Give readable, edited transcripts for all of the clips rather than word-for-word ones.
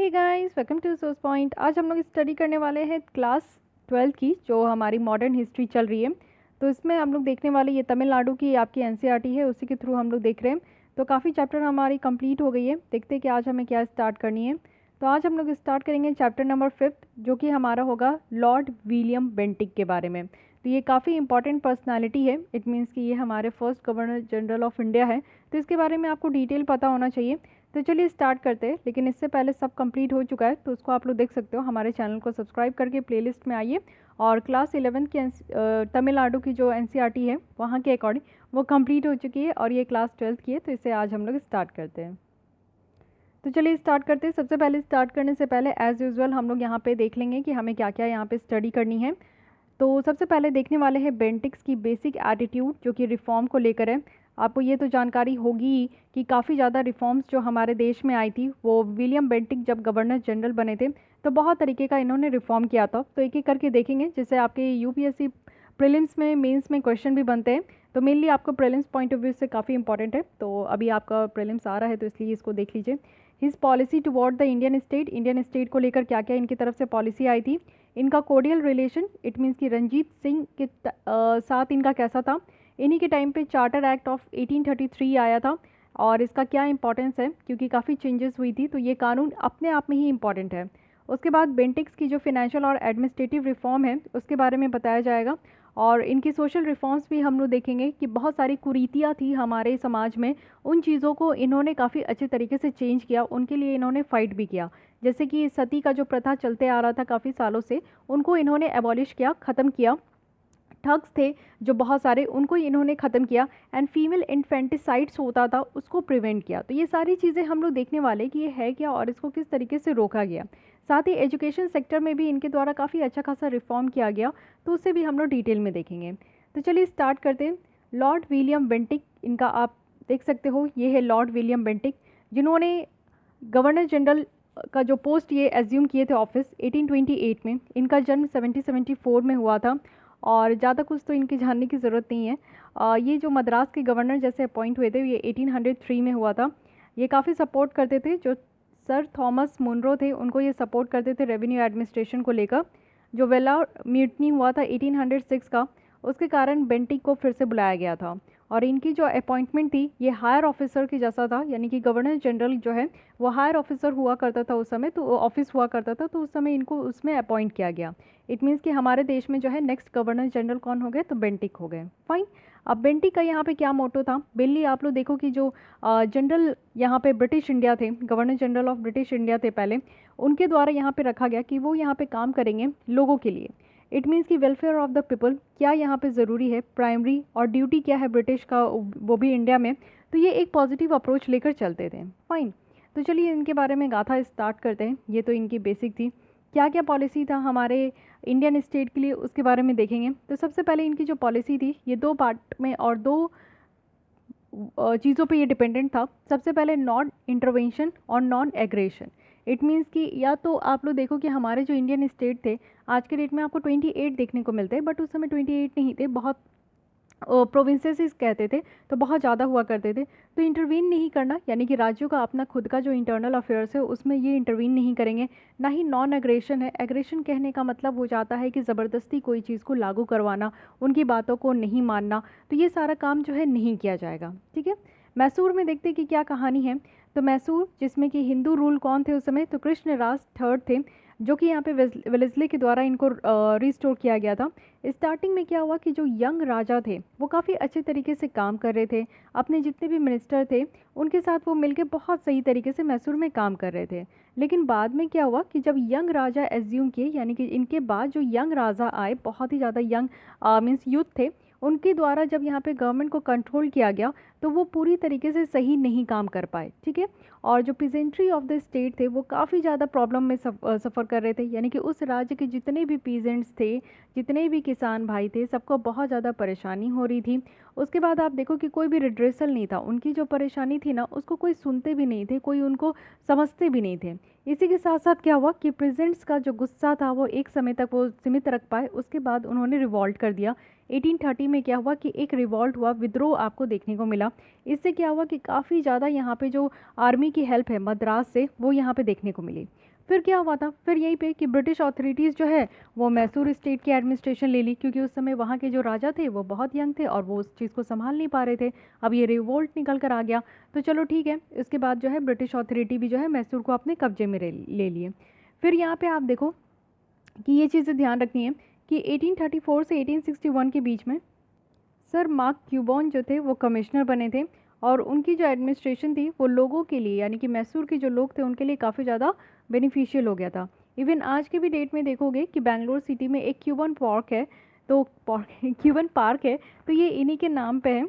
Hey guys, welcome to source point. आज हम लोग स्टडी करने वाले हैं क्लास 12 की, जो हमारी मॉडर्न हिस्ट्री चल रही है। तो इसमें हम लोग देखने वाले ये तमिलनाडु की आपकी एनसीईआरटी है, उसी के थ्रू हम लोग देख रहे हैं। तो काफ़ी चैप्टर हमारी कंप्लीट हो गई है। देखते हैं कि आज हमें क्या स्टार्ट करनी है। तो आज हम लोग स्टार्ट करेंगे चैप्टर नंबर 5, जो कि हमारा होगा लॉर्ड विलियम बेंटिक के बारे में। तो ये काफ़ी इंपॉर्टेंट पर्सनालिटी है। इट मीन्स कि ये हमारे first governor general of India है, तो इसके बारे में आपको डिटेल पता होना चाहिए। तो चलिए स्टार्ट करते हैं, लेकिन इससे पहले सब कंप्लीट हो चुका है तो उसको आप लोग देख सकते हो। हमारे चैनल को सब्सक्राइब करके प्लेलिस्ट में आइए और क्लास 11 की तमिलनाडु की जो एनसीईआरटी है वहाँ के अकॉर्डिंग वो कंप्लीट हो चुकी है, और ये क्लास 12 की है। तो इसे आज हम लोग स्टार्ट करते हैं। तो चलिए स्टार्ट करते हैं। सबसे पहले स्टार्ट करने से पहले एज़ यूजुअल हम लोग यहाँ पे देख लेंगे कि हमें क्या क्या यहाँ पे स्टडी करनी है। तो सबसे पहले देखने वाले हैं बेंटिक्स की बेसिक एटीट्यूड, जो कि रिफॉर्म को लेकर है। आपको ये तो जानकारी होगी कि काफ़ी ज़्यादा रिफॉर्म्स जो हमारे देश में आई थी, वो विलियम बेंटिक जब गवर्नर जनरल बने थे तो बहुत तरीके का इन्होंने रिफॉर्म किया था। तो एक एक करके देखेंगे, जिससे आपके यूपीएससी प्रीलिम्स में, मेंस में क्वेश्चन भी बनते हैं। तो मेनली आपको प्रीलिम्स पॉइंट ऑफ व्यू से काफ़ी इंपॉर्टेंट है। तो अभी आपका प्रीलिम्स आ रहा है, तो इसलिए इसको देख लीजिए। His policy toward the Indian state को लेकर क्या क्या इनकी तरफ से पॉलिसी आई थी। इनका कोडियल रिलेशन, इट मीन्स कि रंजीत सिंह के साथ इनका कैसा था। इन्हीं के टाइम पे चार्टर एक्ट ऑफ 1833 आया था, और इसका क्या इंपॉर्टेंस है, क्योंकि काफ़ी चेंजेस हुई थी, तो ये कानून अपने आप में ही इंपॉर्टेंट है। उसके बाद बेंटिक्स की जो फिनेंशियल और एडमिनिस्ट्रेटिव रिफॉर्म है उसके बारे में बताया जाएगा। और इनकी सोशल रिफॉर्म्स भी हम लोग देखेंगे कि बहुत सारी कुरीतियाँ थी हमारे समाज में, उन चीज़ों को इन्होंने काफ़ी अच्छे तरीके से चेंज किया, उनके लिए इन्होंने फ़ाइट भी किया। जैसे कि सती का जो प्रथा चलते आ रहा था काफ़ी सालों से, उनको इन्होंने एबॉलिश किया, ख़त्म किया। ठग्स थे जो बहुत सारे, उनको इन्होंने ख़त्म किया। एंड फीमेल इन्फेंटिसाइड्स होता था, उसको प्रिवेंट किया। तो ये सारी चीज़ें हम लोग देखने वाले कि ये है क्या और इसको किस तरीके से रोका गया। साथ ही एजुकेशन सेक्टर में भी इनके द्वारा काफ़ी अच्छा खासा रिफॉर्म किया गया, तो उससे भी हम लोग डिटेल में देखेंगे। तो चलिए स्टार्ट करते हैं। लॉर्ड विलियम बेंटिक, इनका आप देख सकते हो, ये है लॉर्ड विलियम बेंटिक, जिन्होंने गवर्नर जनरल का जो पोस्ट ये एज्यूम किए थे ऑफिस 1828 में। इनका जन्म 1774 में हुआ था, और ज़्यादा कुछ तो इनकी जानने की ज़रूरत नहीं है। ये जो मद्रास के गवर्नर जैसे अपॉइंट हुए थे, ये 1803 में हुआ था। ये काफ़ी सपोर्ट करते थे, जो सर थॉमस मुनरो थे उनको ये सपोर्ट करते थे रेवेन्यू एडमिनिस्ट्रेशन को लेकर। जो वेलार म्यूटनी हुआ था 1806 का, उसके कारण बेंटिक को फिर से बुलाया गया था। और इनकी जो अपॉइंटमेंट थी ये हायर ऑफिसर के जैसा था, यानी कि गवर्नर जनरल जो है वो हायर ऑफिसर हुआ करता था उस समय, तो ऑफिस हुआ करता था, तो उस समय इनको उसमें अपॉइंट किया गया। इट मीन्स कि हमारे देश में जो है नेक्स्ट गवर्नर जनरल कौन हो गए, तो बेंटिक हो गए। फाइन। अब बेंटिक का यहाँ पे क्या मोटो था, बेनली आप लोग देखो कि जो जनरल यहाँ पे ब्रिटिश इंडिया थे, governor general of British India थे पहले, उनके द्वारा यहाँ पे रखा गया कि वो यहाँ पे काम करेंगे लोगों के लिए। इट मीन्स कि वेलफेयर ऑफ द पीपल क्या यहाँ पे ज़रूरी है, प्राइमरी, और ड्यूटी क्या है ब्रिटिश का, वो भी इंडिया में। तो ये एक पॉजिटिव अप्रोच लेकर चलते थे। फाइन। तो चलिए इनके बारे में गाथा स्टार्ट करते हैं। ये तो इनकी बेसिक थी। क्या क्या पॉलिसी था हमारे इंडियन स्टेट के लिए, उसके बारे में देखेंगे। तो सबसे पहले इनकी जो पॉलिसी थी ये दो पार्ट में और दो चीज़ों पे ये डिपेंडेंट था। सबसे पहले नॉन इंटरवेंशन और नॉन एग्रेशन। इट मीन्स कि या तो आप लोग देखो कि हमारे जो इंडियन स्टेट थे, आज के डेट में आपको 28 देखने को मिलते हैं, बट उस समय 28 नहीं थे, बहुत प्रोविंसेस कहते थे, तो बहुत ज़्यादा हुआ करते थे। तो इंटरवीन नहीं करना, यानी कि राज्यों का अपना खुद का जो इंटरनल अफेयर्स है उसमें ये इंटरवीन नहीं करेंगे। ना ही नॉन एग्रेशन है। एग्रेशन कहने का मतलब हो जाता है कि ज़बरदस्ती कोई चीज़ को लागू करवाना, उनकी बातों को नहीं मानना। तो ये सारा काम जो है नहीं किया जाएगा। ठीक है। मैसूर में देखते कि क्या कहानी है। तो मैसूर, जिसमें कि हिंदू रूल कौन थे उस समय, तो कृष्णराज थर्ड थे, जो कि यहाँ पे वेलेस्ली के द्वारा इनको रिस्टोर किया गया था। स्टार्टिंग में क्या हुआ कि जो यंग राजा थे वो काफ़ी अच्छे तरीके से काम कर रहे थे, अपने जितने भी मिनिस्टर थे उनके साथ वो मिलके बहुत सही तरीके से मैसूर में काम कर रहे थे। लेकिन बाद में क्या हुआ कि जब यंग राजा एज्यूम किए, यानी कि इनके बाद जो यंग राजा आए, बहुत ही ज़्यादा यंग मीन्स यूथ थे, उनके द्वारा जब यहाँ पे गवर्नमेंट को कंट्रोल किया गया तो वो पूरी तरीके से सही नहीं काम कर पाए। ठीक है। और जो पीजेंट्री ऑफ द स्टेट थे वो काफ़ी ज़्यादा प्रॉब्लम में सफ़र कर रहे थे, यानी कि उस राज्य के जितने भी पीजेंट्स थे, जितने भी किसान भाई थे, सबको बहुत ज़्यादा परेशानी हो रही थी। उसके बाद आप देखो कि कोई भी रिड्रेसल नहीं था, उनकी जो परेशानी थी ना उसको कोई सुनते भी नहीं थे, कोई उनको समझते भी नहीं थे। इसी के साथ साथ क्या हुआ कि प्रेजेंट्स का जो गुस्सा था वो एक समय तक वो सीमित रख पाए, उसके बाद उन्होंने रिवॉल्ट कर दिया। 1830 में क्या हुआ कि एक रिवॉल्ट हुआ, विद्रोह आपको देखने को मिला। इससे क्या हुआ कि काफ़ी ज़्यादा यहाँ पे जो आर्मी की हेल्प है मद्रास से, वो यहाँ पे देखने को मिली। फिर क्या हुआ था, फिर यहीं पे कि ब्रिटिश अथॉरिटीज़ जो है वो मैसूर स्टेट की एडमिनिस्ट्रेशन ले ली, क्योंकि उस समय वहाँ के जो राजा थे वो बहुत यंग थे और वो उस चीज़ को संभाल नहीं पा रहे थे। अब ये रिवोल्ट निकल कर आ गया, तो चलो ठीक है, इसके बाद जो है ब्रिटिश अथॉरिटी भी जो है मैसूर को अपने कब्जे में ले लिए। फिर यहाँ पे आप देखो कि ये चीज़ें ध्यान रखनी है कि 1834 से 1861 के बीच में सर मार्क क्यूबॉन जो थे वो कमिश्नर बने थे, और उनकी जो एडमिनिस्ट्रेशन थी वो लोगों के लिए, यानी कि मैसूर के जो लोग थे उनके लिए काफ़ी ज़्यादा बेनिफिशियल हो गया था। इवन आज के भी डेट में देखोगे कि बेंगलोर सिटी में एक क्यूबन पार्क है, तो क्यूबन पार्क है, तो ये इन्हीं के नाम पे है।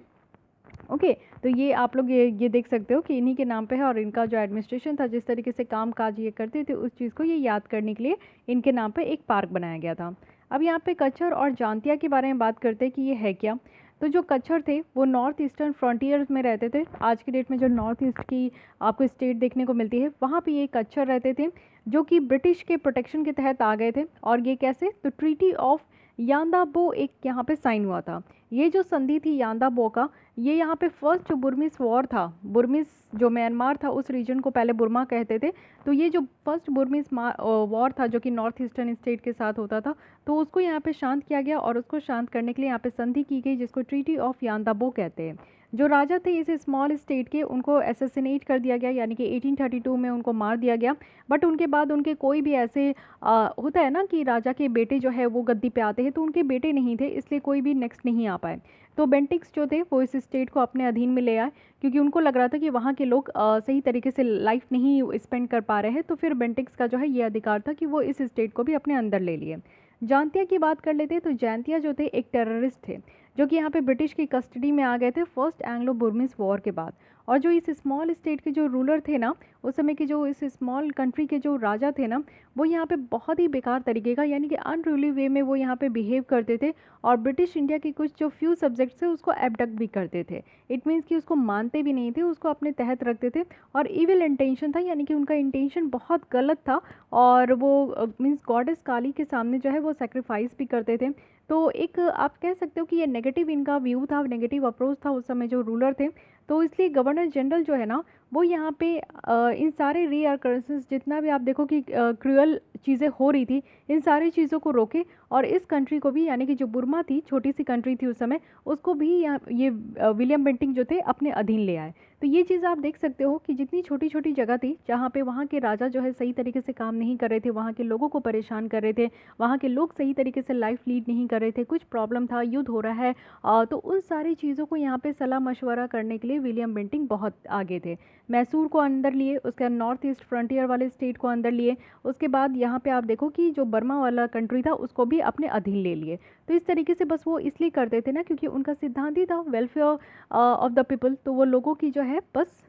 ओके, तो ये आप लोग ये देख सकते हो कि इन्हीं के नाम पे है, और इनका जो एडमिनिस्ट्रेशन था, जिस तरीके से काम काज ये करते थे, उस चीज़ को ये याद करने के लिए इनके नाम पे एक पार्क बनाया गया था। अब यहाँ पे कच्छर और जांतिया के बारे में बात करते हैं कि ये है क्या। तो जो कच्छर थे वो नॉर्थ ईस्टर्न फ्रंटियर्स में रहते थे। आज की डेट में जो नॉर्थ ईस्ट की आपको स्टेट देखने को मिलती है, वहाँ पे ये कच्छर रहते थे, जो कि ब्रिटिश के प्रोटेक्शन के तहत आ गए थे। और ये कैसे, तो ट्रीटी ऑफ यांदाबो एक यहाँ पे साइन हुआ था। ये जो संधि थी यांदाबो का, ये यहाँ पे फर्स्ट जो बुर्मिस वॉर था, बुर्मिस जो म्यांमार था उस रीजन को पहले बुर्मा कहते थे, तो ये जो फर्स्ट बुर्मिस वॉर था जो कि नॉर्थ ईस्टर्न स्टेट के साथ होता था, तो उसको यहाँ पे शांत किया गया, और उसको शांत करने के लिए यहाँ पे संधि की गई, जिसको ट्रीटी ऑफ यांदाबो कहते हैं। जो राजा थे इस स्मॉल स्टेट के, उनको एसेसिनेट कर दिया गया, यानी कि 1832 में उनको मार दिया गया। बट उनके बाद उनके कोई भी ऐसे होता है ना कि राजा के बेटे जो है वो गद्दी पे आते हैं, तो उनके बेटे नहीं थे, इसलिए कोई भी नेक्स्ट नहीं आ पाए। तो बेंटिक्स जो थे वो इस स्टेट को अपने अधीन में ले आए, क्योंकि उनको लग रहा था कि वहाँ के लोग सही तरीके से लाइफ नहीं स्पेंड कर पा रहे हैं। तो फिर बेंटिक्स का जो है ये अधिकार था कि वो इस स्टेट को भी अपने अंदर ले लिए। जांतिया की बात कर लेते हैं, तो जांतिया जो थे एक टेररिस्ट थे, जो कि यहाँ पे ब्रिटिश की कस्टडी में आ गए थे फर्स्ट एंग्लो बुर्मिस वॉर के बाद। और जो इस स्मॉल स्टेट के जो रूलर थे ना, उस समय के जो इस स्मॉल कंट्री के जो राजा थे ना, वो यहाँ पे बहुत ही बेकार तरीके का, यानी कि अनरूली वे में वो यहाँ पे बिहेव करते थे, और ब्रिटिश इंडिया के कुछ जो फ्यू सब्जेक्ट्स थे उसको एबडक्ट भी करते थे। इट मीन्स कि उसको मानते भी नहीं थे, उसको अपने तहत रखते थे, और इविल इंटेंशन था, यानी कि उनका इंटेंशन बहुत गलत था, और वो मीन्स गॉडेस काली के सामने जो है वो सेक्रीफाइस भी करते थे। तो एक आप कह सकते हो कि ये नेगेटिव इनका व्यू था, नेगेटिव अप्रोच था उस समय जो रूलर थे। तो इसलिए गवर्नर जनरल जो है ना, वो यहाँ पे इन सारे रीअकरेंसेस, जितना भी आप देखो कि क्रूअल चीज़ें हो रही थी, इन सारी चीज़ों को रोके, और इस कंट्री को भी, यानी कि जो बुर्मा थी, छोटी सी कंट्री थी उस समय, उसको भी यहाँ ये विलियम बेंटिंक जो थे अपने अधीन ले आए। तो ये चीज़ आप देख सकते हो कि जितनी छोटी छोटी जगह थी जहाँ पे वहाँ के राजा जो है सही तरीके से काम नहीं कर रहे थे, वहाँ के लोगों को परेशान कर रहे थे, वहाँ के लोग सही तरीके से लाइफ लीड नहीं कर रहे थे, कुछ प्रॉब्लम था, युद्ध हो रहा है, तो उन सारी चीज़ों को यहाँ पे सलाह मशवरा करने के लिए विलियम बेंटिंक बहुत आगे थे। मैसूर को अंदर लिए, उसके नॉर्थ ईस्ट फ्रंटियर वाले स्टेट को अंदर लिए, उसके बाद यहाँ पे आप देखो कि जो बर्मा वाला कंट्री था उसको भी अपने अधीन ले लिए। तो इस तरीके से बस वो इसलिए करते थे ना, क्योंकि उनका सिद्धांत ही था वेलफेयर ऑफ द पीपल, तो वो लोगों की जो है बस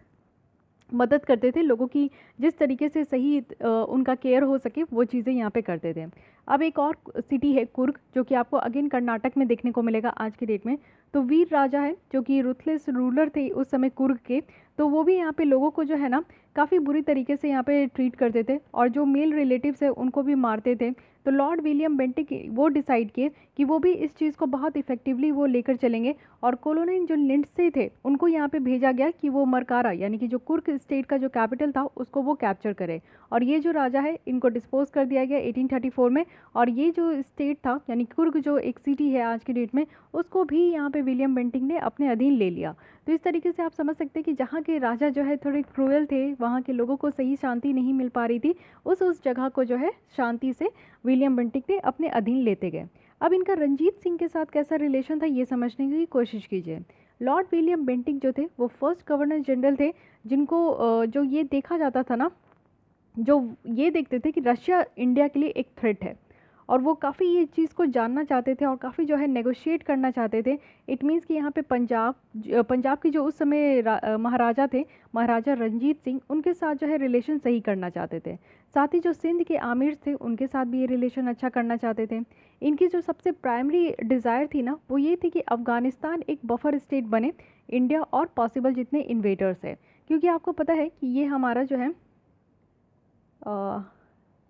मदद करते थे, लोगों की जिस तरीके से सही उनका केयर हो सके वो चीज़ें यहाँ पे करते थे। अब एक और सिटी है कुर्ग, जो कि आपको अगेन कर्नाटक में देखने को मिलेगा आज की डेट में। तो वीर राजा है जो कि रुथलेस रूलर थे उस समय कुर्ग के, तो वो भी यहाँ पे लोगों को जो है ना काफ़ी बुरी तरीके से यहाँ पे ट्रीट करते थे, और जो मेल रिलेटिव्स है उनको भी मारते थे। तो लॉर्ड विलियम बेंटिक वो डिसाइड किए कि वो भी इस चीज़ को बहुत इफेक्टिवली वो लेकर चलेंगे, और कॉलोनी जो लिंडसे थे उनको यहाँ पे भेजा गया कि वो मरकारा, यानी कि जो कुर्ग स्टेट का जो कैपिटल था उसको वो कैप्चर करे। और ये जो राजा है इनको डिस्पोज कर दिया गया 1834 में, और ये जो स्टेट था यानी कुर्ग जो एक सिटी है आज की डेट में, उसको भी यहाँ पे विलियम बेंटिक ने अपने अधीन ले लिया। तो इस तरीके से आप समझ सकते हैं कि जहाँ के राजा जो है थोड़े क्रूएल थे, वहाँ के लोगों को सही शांति नहीं मिल पा रही थी, उस जगह को जो है शांति से विलियम बेंटिक ने अपने अधीन लेते गए। अब इनका रंजीत सिंह के साथ कैसा रिलेशन था ये समझने की कोशिश कीजिए। लॉर्ड विलियम बेंटिक जो थे वो फर्स्ट गवर्नर जनरल थे, जिनको जो ये देखा जाता था ना, जो ये देखते थे कि रशिया इंडिया के लिए एक थ्रेट है, और वो काफ़ी ये चीज़ को जानना चाहते थे, और काफ़ी जो है नेगोशिएट करना चाहते थे। इट मीन्स कि यहाँ पे पंजाब की जो उस समय महाराजा थे, महाराजा रंजीत सिंह, उनके साथ जो है रिलेशन सही करना चाहते थे। साथ ही जो सिंध के आमिर थे उनके साथ भी ये रिलेशन अच्छा करना चाहते थे। इनकी जो सबसे प्राइमरी डिज़ायर थी ना, वो ये थी कि अफ़गानिस्तान एक बफर स्टेट बने इंडिया और पॉसिबल जितने इन्वेडर्स है, क्योंकि आपको पता है कि ये हमारा जो है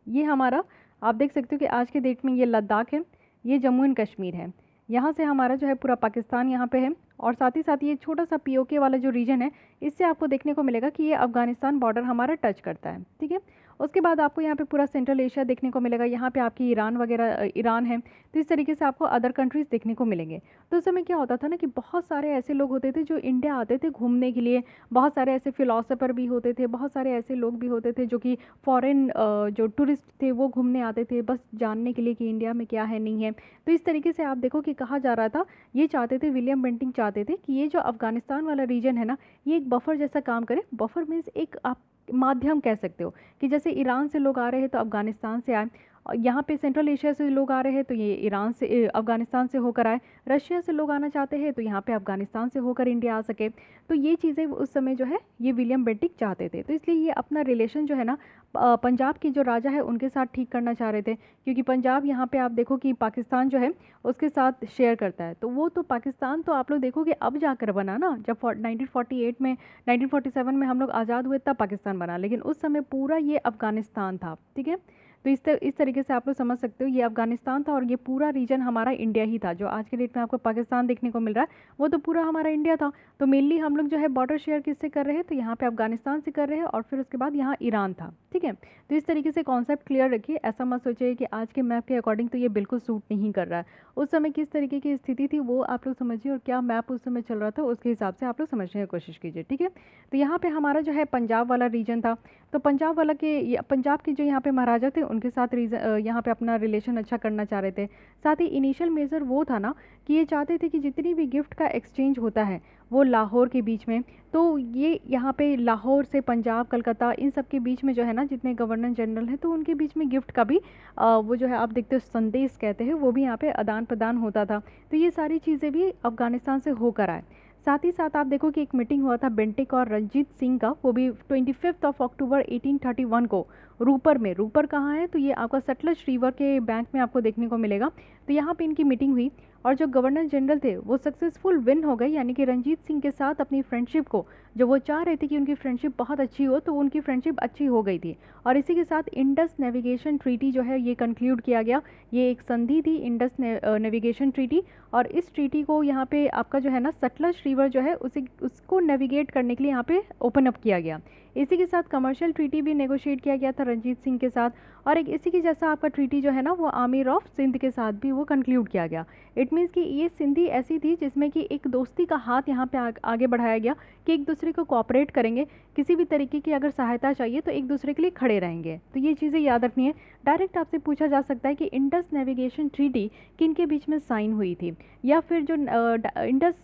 ये हमारा, आप देख सकते हो कि आज के डेट में ये लद्दाख है, ये जम्मू एंड कश्मीर है, यहाँ से हमारा जो है पूरा पाकिस्तान यहाँ पे है, और साथ ही साथ ये छोटा सा पीओके वाला जो रीजन है, इससे आपको देखने को मिलेगा कि ये अफगानिस्तान बॉर्डर हमारा टच करता है। ठीक है, उसके बाद आपको यहाँ पे पूरा सेंट्रल एशिया देखने को मिलेगा, यहाँ पे आपकी ईरान वगैरह ईरान है, तो इस तरीके से आपको अदर कंट्रीज़ देखने को मिलेंगे। तो उस समय क्या होता था ना कि बहुत सारे ऐसे लोग होते थे जो इंडिया आते थे घूमने के लिए, बहुत सारे ऐसे फिलोसोफर भी होते थे, बहुत सारे ऐसे लोग भी होते थे जो कि फॉरेन जो टूरिस्ट थे वो घूमने आते थे बस जानने के लिए कि इंडिया में क्या है नहीं है। तो इस तरीके से आप देखो कि कहा जा रहा था, ये चाहते थे, विलियम बेंटिंक चाहते थे कि ये जो अफगानिस्तान वाला रीजन है ना, ये एक बफर जैसा काम करे। बफर मीन्स एक आप माध्यम कह सकते हो कि जैसे ईरान से लोग आ रहे हैं तो अफगानिस्तान से आए, और यहाँ पे सेंट्रल एशिया से लोग आ रहे हैं तो ये ईरान से अफगानिस्तान से होकर आए, रशिया से लोग आना चाहते हैं तो यहाँ पे अफगानिस्तान से होकर इंडिया आ सके। तो ये चीज़ें उस समय जो है ये विलियम बेंटिक चाहते थे, तो इसलिए ये अपना रिलेशन जो है ना पंजाब की जो राजा है उनके साथ ठीक करना चाह रहे थे, क्योंकि पंजाब यहाँ पे आप देखो कि पाकिस्तान जो है उसके साथ शेयर करता है। तो वो तो पाकिस्तान तो आप लोग देखोगे अब जाकर बना ना, जब 1948 में 1947 में हम लोग आज़ाद हुए तब पाकिस्तान बना, लेकिन उस समय पूरा ये अफगानिस्तान था। ठीक है, तो इस तरीके से आप लोग समझ सकते हो ये अफगानिस्तान था और ये पूरा रीजन हमारा इंडिया ही था। जो आज के डेट में आपको पाकिस्तान देखने को मिल रहा है वो तो पूरा हमारा इंडिया था। तो मेनली हम लोग जो है बॉर्डर शेयर किससे कर रहे हैं, तो यहाँ पे अफगानिस्तान से कर रहे हैं और फिर उसके बाद यहाँ ईरान था। ठीक है, तो इस तरीके से कॉन्सेप्ट क्लियर रखिए, ऐसा मत सोचिए कि आज के मैप के अकॉर्डिंग तो ये बिल्कुल सूट नहीं कर रहा है। उस समय किस तरीके की स्थिति थी वो आप लोग समझिए, और क्या मैप उस समय चल रहा था उसके हिसाब से आप लोग समझने की कोशिश कीजिए। ठीक है, तो यहाँ पे हमारा जो है पंजाब वाला रीजन था, तो पंजाब वाला के पंजाब के जो यहाँ पे महाराजा थे उनके साथ यहाँ पे अपना रिलेशन अच्छा करना चाह रहे थे। साथ ही इनिशियल मेजर वो था ना कि ये चाहते थे कि जितनी भी गिफ्ट का एक्सचेंज होता है वो लाहौर के बीच में, तो ये यहाँ पे लाहौर से पंजाब, कलकत्ता, इन सब के बीच में जो है ना जितने गवर्नर जनरल हैं तो उनके बीच में गिफ्ट का भी वो जो है आप देखते हो संदेश कहते हैं वो भी यहाँ पे आदान प्रदान होता था। तो ये सारी चीज़ें भी अफगानिस्तान से होकर आए। साथ ही साथ आप देखो कि एक मीटिंग हुआ था बेंटिक और रंजीत सिंह का, वो भी 25 अक्टूबर 1831 को रूपर में। रूपर कहाँ है, तो ये आपका सतलज रिवर के बैंक में आपको देखने को मिलेगा। तो यहाँ पे इनकी मीटिंग हुई और जो गवर्नर जनरल थे वो सक्सेसफुल विन हो गए, यानी कि रंजीत सिंह के साथ अपनी फ्रेंडशिप को, जो वो चाह रहे थे कि उनकी फ्रेंडशिप बहुत अच्छी हो, तो उनकी फ्रेंडशिप अच्छी हो गई थी। और इसी के साथ इंडस नेविगेशन ट्रीटी जो है ये कंक्लूड किया गया। ये एक संधि थी इंडस नेविगेशन ट्रीटी, और इस ट्रीटी को यहाँ पे आपका जो है ना सतलज रिवर जो है उसको नेविगेट करने के लिए यहाँ पे ओपन अप किया गया। इसी के साथ कमर्शियल ट्रीटी भी नेगोशिएट किया गया था रंजीत सिंह के साथ, और एक इसी के जैसा आपका ट्रीटी जो है ना वो आमिर ऑफ सिंध के साथ भी वो कंक्लूड किया गया। इट मीन्स कि ये सिंधी ऐसी थी जिसमें कि एक दोस्ती का हाथ यहाँ पे आगे बढ़ाया गया कि एक दूसरे को कोऑपरेट करेंगे, किसी भी तरीके की अगर सहायता चाहिए तो एक दूसरे के लिए खड़े रहेंगे। तो ये चीज़ें याद रखनी है। डायरेक्ट आपसे पूछा जा सकता है कि इंडस नेविगेशन ट्रीटी किन के बीच में साइन हुई थी, या फिर जो इंडस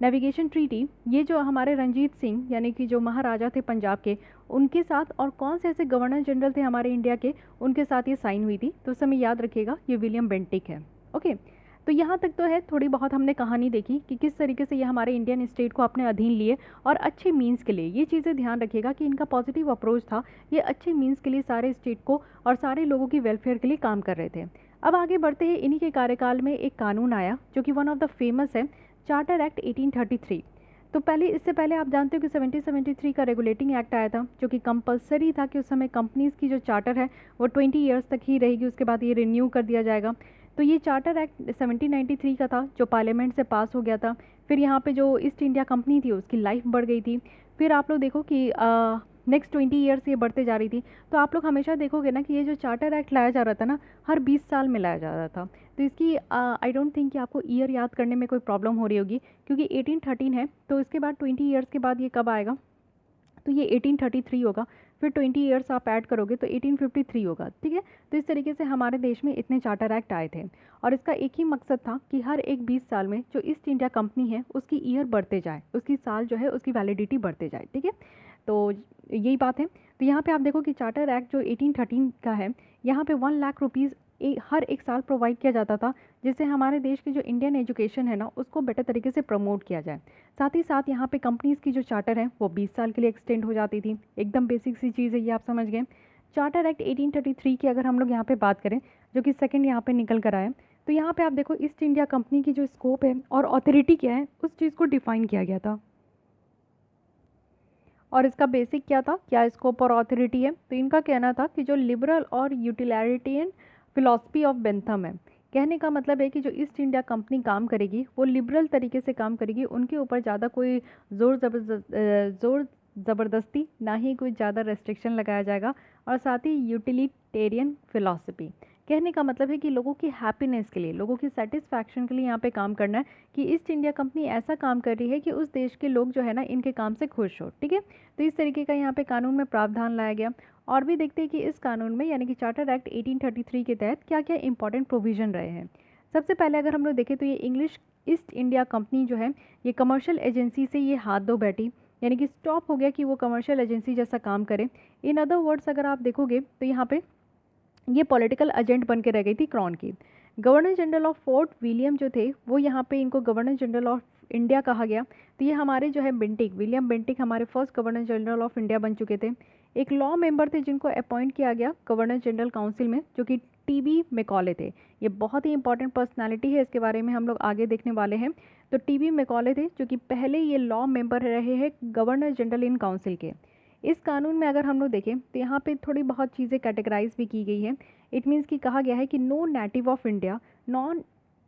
नेविगेशन ट्रीटी ये जो हमारे रंजीत सिंह यानी कि जो महाराजा थे पंजाब के उनके साथ, और कौन से ऐसे गवर्नर जनरल थे हमारे इंडिया के उनके साथ ये साइन हुई थी। तो उस समय याद रखिएगा ये विलियम बेंटिक है। ओके, तो यहाँ तक तो है, थोड़ी बहुत हमने कहानी देखी कि किस तरीके से ये हमारे इंडियन स्टेट को अपने अधीन लिए और अच्छे मीन्स के लिए। ये चीज़ें ध्यान रखिएगा कि इनका पॉजिटिव अप्रोच था, ये अच्छे मीन्स के लिए सारे स्टेट को और सारे लोगों की वेलफेयर के लिए काम कर रहे थे। अब आगे बढ़ते हैं, इन्हीं के कार्यकाल में एक कानून आया जो कि वन ऑफ द फेमस है, चार्टर एक्ट 1833। तो इससे पहले आप जानते हो कि 1773 का रेगुलेटिंग एक्ट आया था जो कि कंपलसरी था कि उस समय कंपनीज़ की जो चार्टर है वो 20 ईयर्स तक ही रहेगी, उसके बाद ये रिन्यू कर दिया जाएगा। तो ये चार्टर एक्ट 1793 का था जो पार्लियामेंट से पास हो गया था। फिर यहाँ पे जो ईस्ट इंडिया कंपनी थी उसकी लाइफ बढ़ गई थी। फिर आप लोग देखो कि नेक्स्ट 20 ईयर्स ये बढ़ते जा रही थी। तो आप लोग हमेशा देखोगे ना कि ये जो चार्टर एक्ट लाया जा रहा था ना हर 20 साल में लाया जा रहा था। तो इसकी आई डोंट थिंक कि आपको ईयर याद करने में कोई प्रॉब्लम हो रही होगी, क्योंकि 1813 है तो इसके बाद 20 ईयर्स के बाद ये कब आएगा, तो ये 1833 होगा। फिर 20 ईयर्स आप ऐड करोगे तो 1853 होगा। ठीक है, तो इस तरीके से हमारे देश में इतने चार्टर एक्ट आए थे और इसका एक ही मकसद था कि हर एक 20 साल में जो ईस्ट इंडिया कंपनी है उसकी ईयर बढ़ते जाए, उसकी साल जो है उसकी वैलिडिटी बढ़ते जाए। ठीक है, तो यही बात है। तो यहाँ पे आप देखो कि चार्टर एक्ट जो 1813 का है यहाँ पे 1 लाख रुपीज़ हर एक साल प्रोवाइड किया जाता था, जिससे हमारे देश की जो इंडियन एजुकेशन है ना उसको बेटर तरीके से प्रमोट किया जाए। साथ ही साथ यहाँ पे कंपनीज़ की जो चार्टर है वो 20 साल के लिए एक्सटेंड हो जाती थी। एकदम बेसिक सी चीज़ है ये, आप समझ गए। चार्टर एक्ट 1833 की अगर हम लोग यहाँ पे बात करें जो कि सेकेंड यहाँ पे निकल कर आए, तो यहाँ पे आप देखो ईस्ट इंडिया कंपनी की जो स्कोप है और ऑथोरिटी क्या है उस चीज़ को डिफाइन किया गया था। और इसका बेसिक क्या था, क्या स्कोप और ऑथोरिटी है, तो इनका कहना था कि जो लिबरल और यूटिलिटेरियन फिलॉसफी ऑफ बेंथम है कहने का मतलब है कि जो ईस्ट इंडिया कंपनी काम करेगी वो लिबरल तरीके से काम करेगी, उनके ऊपर ज़्यादा कोई ज़ोर ज़बरदस्ती ना ही कोई ज़्यादा रेस्ट्रिक्शन लगाया जाएगा, और साथ ही यूटिलिटेरियन फिलॉसफी। कहने का मतलब है कि लोगों की हैप्पीनेस के लिए, लोगों की सेटिस्फैक्शन के लिए यहाँ पे काम करना है, कि ईस्ट इंडिया कंपनी ऐसा काम कर रही है कि उस देश के लोग जो है ना इनके काम से खुश हो। ठीक है, तो इस तरीके का यहाँ पे कानून में प्रावधान लाया गया। और भी देखते हैं कि इस कानून में यानी कि चार्टर एक्ट 1833 के तहत क्या क्या इंपॉर्टेंट प्रोविज़न रहे हैं। सबसे पहले अगर हम लोग देखें तो ये इंग्लिश ईस्ट इंडिया कंपनी जो है ये कमर्शियल एजेंसी से ये हाथ धो बैठी, यानी कि स्टॉप हो गया कि वो कमर्शियल एजेंसी जैसा काम करे। इन अदर वर्ड्स अगर आप देखोगे तो यहाँ पे ये पॉलिटिकल एजेंट बन के रह गई थी क्राउन की। Governor general of fort William जो थे वो यहाँ पे इनको गवर्नर जनरल ऑफ इंडिया कहा गया। तो ये हमारे जो है बेंटिक, विलियम बेंटिक हमारे first governor general of India बन चुके थे। एक लॉ मेंबर थे जिनको अपॉइंट किया गया गवर्नर जनरल काउंसिल में, जो कि टीबी मैकॉले थे। ये बहुत ही इंपॉर्टेंट पर्सनालिटी है, इसके बारे में हम लोग आगे देखने वाले हैं। तो टीबी मैकॉले थे जो कि पहले ये लॉ मेंबर रहे हैं गवर्नर जनरल इन काउंसिल के। इस कानून में अगर हम लोग देखें तो यहाँ पे थोड़ी बहुत चीज़ें कैटेगराइज भी की गई है। इट मीन्स कि कहा गया है कि no native of India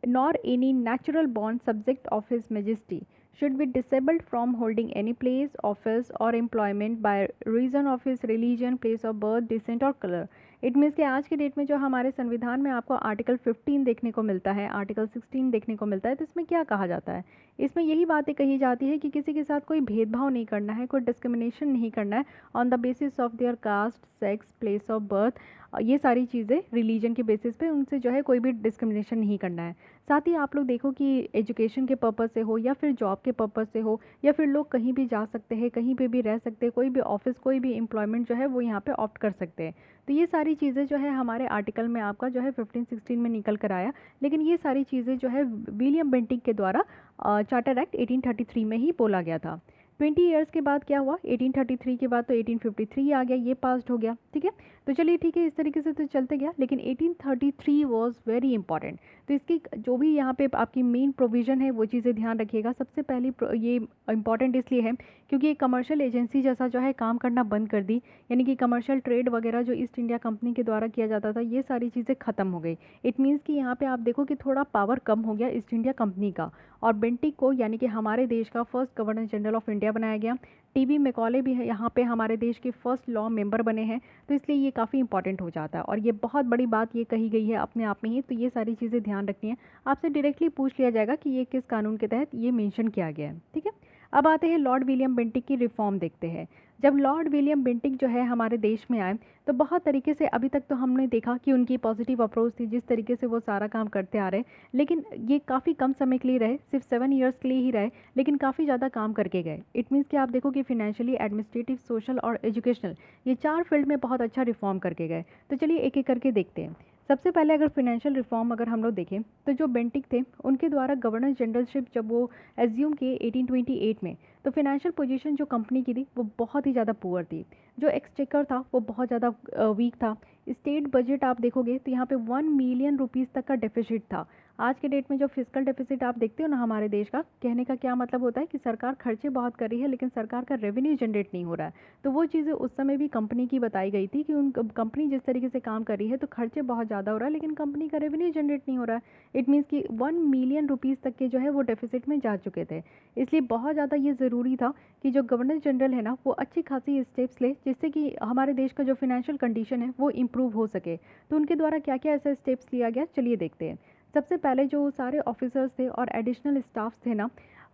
nor any natural born subject of his majesty should be disabled from holding any place, office or employment by reason of his religion, place of birth, descent और color। It means कि आज के date में जो हमारे संविधान में आपको आर्टिकल 15 देखने को मिलता है, आर्टिकल 16 देखने को मिलता है, तो इसमें क्या कहा जाता है, इसमें यही बातें कही जाती है कि किसी के साथ कोई भेदभाव नहीं करना है, कोई डिस्क्रिमिनेशन नहीं करना है on the basis of their caste, sex, place of birth, ये सारी चीज़ें रिलीजन के बेसिस पे उनसे जो है कोई भी डिस्क्रिमिनेशन नहीं करना है। साथ ही आप लोग देखो कि एजुकेशन के पर्पज़ से हो या फिर जॉब के पर्पज़ से हो, या फिर लोग कहीं भी जा सकते हैं, कहीं पे भी रह सकते हैं, कोई भी ऑफिस, कोई भी एम्प्लॉयमेंट जो है वो यहाँ पे ऑप्ट कर सकते हैं। तो ये सारी चीज़ें जो है हमारे आर्टिकल में आपका जो है 1516 में निकल कर आया। लेकिन ये सारी चीज़ें जो है विलियम बेंटिक के द्वारा चार्टर एक्ट 1833 में ही बोला गया था। 20 ईयर्स के बाद क्या हुआ, 1833 के बाद तो 1853 आ गया, ये पास्ड हो गया। ठीक है, तो चलिए ठीक है, इस तरीके से तो चलते गया। लेकिन 1833 वाज वेरी इंपॉर्टेंट। तो इसकी जो भी यहाँ पे आपकी मेन प्रोविज़न है वो चीज़ें ध्यान रखिएगा। सबसे पहली ये इंपॉर्टेंट इसलिए है क्योंकि ये कमर्शियल एजेंसी जैसा जो है काम करना बंद कर दी, यानी कि कमर्शियल ट्रेड वगैरह जो ईस्ट इंडिया कंपनी के द्वारा किया जाता था ये सारी चीज़ें ख़त्म हो गई। इट मीन्स कि यहाँ पे आप देखो कि थोड़ा पावर कम हो गया ईस्ट इंडिया कंपनी का, और बेंटिक को यानी कि हमारे देश का first governor general of India बनाया गया। टीबी मैकॉले भी है यहाँ पे हमारे देश के फर्स्ट लॉ मेंबर बने हैं। तो इसलिए ये काफ़ी इंपॉर्टेंट हो जाता है, और ये बहुत बड़ी बात ये कही गई है अपने आप में ही। तो ये सारी चीज़ें ध्यान रखनी है, आपसे डायरेक्टली पूछ लिया जाएगा कि ये किस कानून के तहत ये मेंशन किया गया है। ठीक है, अब आते हैं लॉर्ड विलियम बेंटिक की रिफॉर्म देखते हैं। जब लॉर्ड विलियम बेंटिक जो है हमारे देश में आए तो बहुत तरीके से अभी तक तो हमने देखा कि उनकी पॉजिटिव अप्रोच थी, जिस तरीके से वो सारा काम करते आ रहे। लेकिन ये काफ़ी कम समय के लिए रहे, सिर्फ 7 ईयर्स के लिए ही रहे, लेकिन काफ़ी ज़्यादा काम करके गए। इट मीन्स कि आप देखो कि फिनेंशियली, एडमिनिस्ट्रेटिव, सोशल और एजुकेशनल, ये 4 फील्ड में बहुत अच्छा रिफॉर्म करके गए। तो चलिए एक एक करके देखते हैं। सबसे पहले अगर फिनेंशियल रिफॉर्म अगर हम लोग देखें तो जो बेंटिक थे उनके द्वारा गवर्नर जनरलशिप जब वो एज्यूम किए 1828 में, तो फिनेंशियल पोजीशन जो कंपनी की थी वो बहुत ही ज़्यादा पुअर थी। जो एक्सचेकर था वो बहुत ज़्यादा वीक था। स्टेट बजट आप देखोगे तो यहाँ पे 1 मिलियन रुपीज़ तक का डेफिसिट था। आज के डेट में जो फिजिकल डेफिसिट आप देखते हो ना हमारे देश का, कहने का क्या मतलब होता है कि सरकार खर्चे बहुत कर रही है लेकिन सरकार का रेवेन्यू जनरेट नहीं हो रहा है। तो वो चीज़ें उस समय भी कंपनी की बताई गई थी कि उन कंपनी जिस तरीके से काम कर रही है तो खर्चे बहुत ज़्यादा हो रहा है लेकिन कंपनी का रेवेन्यू जनरेट नहीं हो रहा है। इट मीन्स कि 1 मिलियन रुपीज़ तक के जो है वो डेफिसिट में जा चुके थे। इसलिए बहुत ज़्यादा ये ज़रूरी था कि जो गवर्नर जनरल है ना वो अच्छी खासी स्टेप्स ले, जिससे कि हमारे देश का जो फिनेंशियल कंडीशन है वो इम्प्रूव हो सके। तो उनके द्वारा क्या क्या ऐसा स्टेप्स लिया गया, चलिए देखते हैं। सबसे पहले जो सारे ऑफिसर्स थे और एडिशनल स्टाफ्स थे ना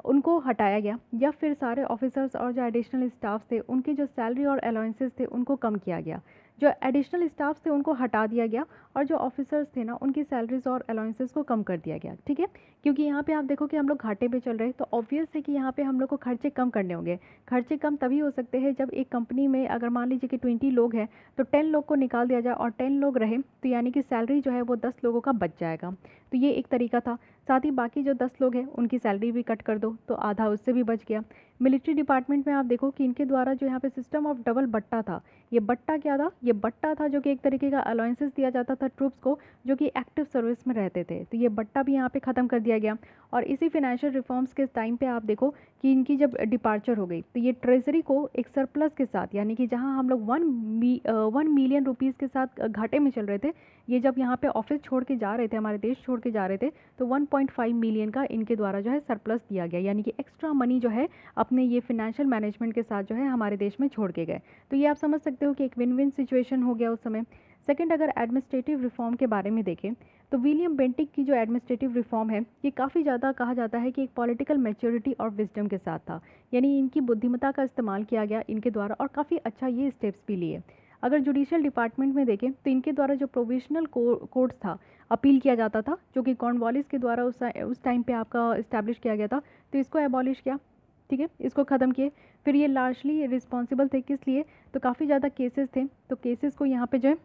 उनको हटाया गया, या फिर सारे ऑफिसर्स और जो एडिशनल स्टाफ्स थे उनके जो सैलरी और अलाउंसेस थे उनको कम किया गया। जो एडिशनल स्टाफ्स थे उनको हटा दिया गया, और जो ऑफिसर्स थे ना उनकी सैलरीज और अलाउंसेस को कम कर दिया गया। ठीक है, क्योंकि यहाँ पे आप देखो कि हम लोग घाटे पे चल रहे हैं, तो ऑब्वियस है कि यहाँ पे हम लोग को खर्चे कम करने होंगे। खर्चे कम तभी हो सकते हैं जब एक कंपनी में अगर मान लीजिए कि 20 लोग हैं तो 10 लोग को निकाल दिया जाए और 10 लोग रहे, तो यानी कि सैलरी जो है वो 10 लोगों का बच जाएगा। तो ये एक तरीका था। साथ ही बाकी जो 10 लोग हैं उनकी सैलरी भी कट कर दो, तो आधा उससे भी बच गया। मिलिट्री डिपार्टमेंट में आप देखो कि इनके द्वारा जो यहाँ पे सिस्टम ऑफ डबल बट्टा था, ये बट्टा क्या था, ये बट्टा था जो कि एक तरीके का अलाउंसेस दिया जाता था ट्रूप्स को जो कि एक्टिव सर्विस में रहते थे, तो ये बट्टा भी यहाँ पे ख़त्म कर दिया गया। और इसी फिनेंशियल रिफॉर्म्स के टाइम पे आप देखो कि इनकी जब डिपार्चर हो गई तो ये ट्रेजरी को एक सरप्लस के साथ, यानी कि जहाँ हम लोग 1 मिलियन रुपीज़ के साथ घाटे में चल रहे थे, ये जब यहाँ पे ऑफिस छोड़ के जा रहे थे, हमारे देश छोड़ के जा रहे थे, तो 1.5 मिलियन का इनके द्वारा जो है सरप्लस दिया गया, यानी कि एक्स्ट्रा मनी जो है अपने ये फिनेंशियल मैनेजमेंट के साथ जो है हमारे देश में छोड़ के गए। तो ये आप समझ सकते हो कि एक विन विन सिचुएशन हो गया उस समय। सेकंड, अगर एडमिनिस्ट्रेटिव रिफॉर्म के बारे में देखें तो विलियम बेंटिक की जो एडमिनिस्ट्रेटिव रिफॉर्म है ये काफ़ी ज़्यादा कहा जाता है कि एक पॉलिटिकल मैच्योरिटी और विजडम के साथ था, यानी इनकी बुद्धिमत्ता का इस्तेमाल किया गया इनके द्वारा और काफ़ी अच्छा ये स्टेप्स भी लिए। अगर जुडिशियल डिपार्टमेंट में देखें तो इनके द्वारा जो प्रोविजनल कोर्ट्स था, अपील किया जाता था, जो कि कॉर्नवालिस के द्वारा उस टाइम पे आपका इस्टेब्लिश किया गया था, तो इसको एबॉलिश किया, ठीक है, इसको ख़त्म किए। फिर ये लार्जली रिस्पॉन्सिबल थे किस लिए, तो काफ़ी ज़्यादा केसेस थे, तो केसेस को यहाँ पे जो है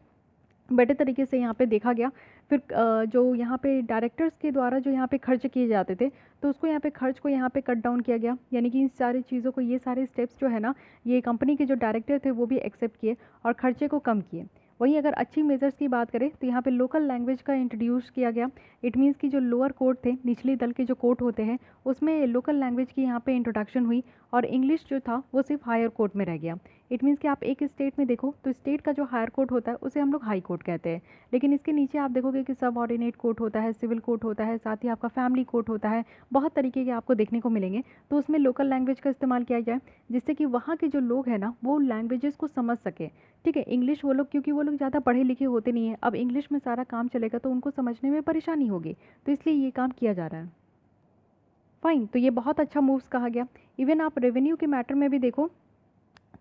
बेटर तरीके से यहाँ पे देखा गया। फिर जो यहाँ पे डायरेक्टर्स के द्वारा जो यहाँ पे खर्च किए जाते थे, तो उसको यहाँ पे खर्च को यहाँ पे कट डाउन किया गया, यानी कि इन सारी चीज़ों को, ये सारे स्टेप्स जो है ना, ये कंपनी के जो डायरेक्टर थे वो भी एक्सेप्ट किए और खर्चे को कम किए। वहीं अगर अच्छी मेजर्स की बात करें तो यहाँ पे लोकल लैंग्वेज का इंट्रोड्यूस किया गया। इट मीन्स कि जो लोअर कोर्ट थे, निचली दल के जो कोर्ट होते हैं, उसमें लोकल लैंग्वेज की यहाँ पे इंट्रोडक्शन हुई और इंग्लिश जो था वो सिर्फ हायर कोर्ट में रह गया। इट मीन्स कि आप एक स्टेट में देखो तो स्टेट का जो हायर कोर्ट होता है उसे हम लोग हाई कोर्ट कहते हैं, लेकिन इसके नीचे आप देखोगे कि सब ऑर्डिनेट कोर्ट होता है, सिविल कोर्ट होता है, साथ ही आपका फैमिली कोर्ट होता है, बहुत तरीके के आपको देखने को मिलेंगे। तो उसमें लोकल लैंग्वेज का इस्तेमाल किया जाए जिससे कि वहाँ के जो लोग हैं ना वो लैंग्वेजेस को समझ सके, ठीक है। इंग्लिश वो लोग, क्योंकि वो लोग ज़्यादा पढ़े लिखे होते नहीं हैं, अब इंग्लिश में सारा काम चलेगा तो उनको समझने में परेशानी होगी, तो इसलिए ये काम किया जा रहा है। फाइन, तो ये बहुत अच्छा मूव्स कहा गया। इवन आप रेवेन्यू के मैटर में भी देखो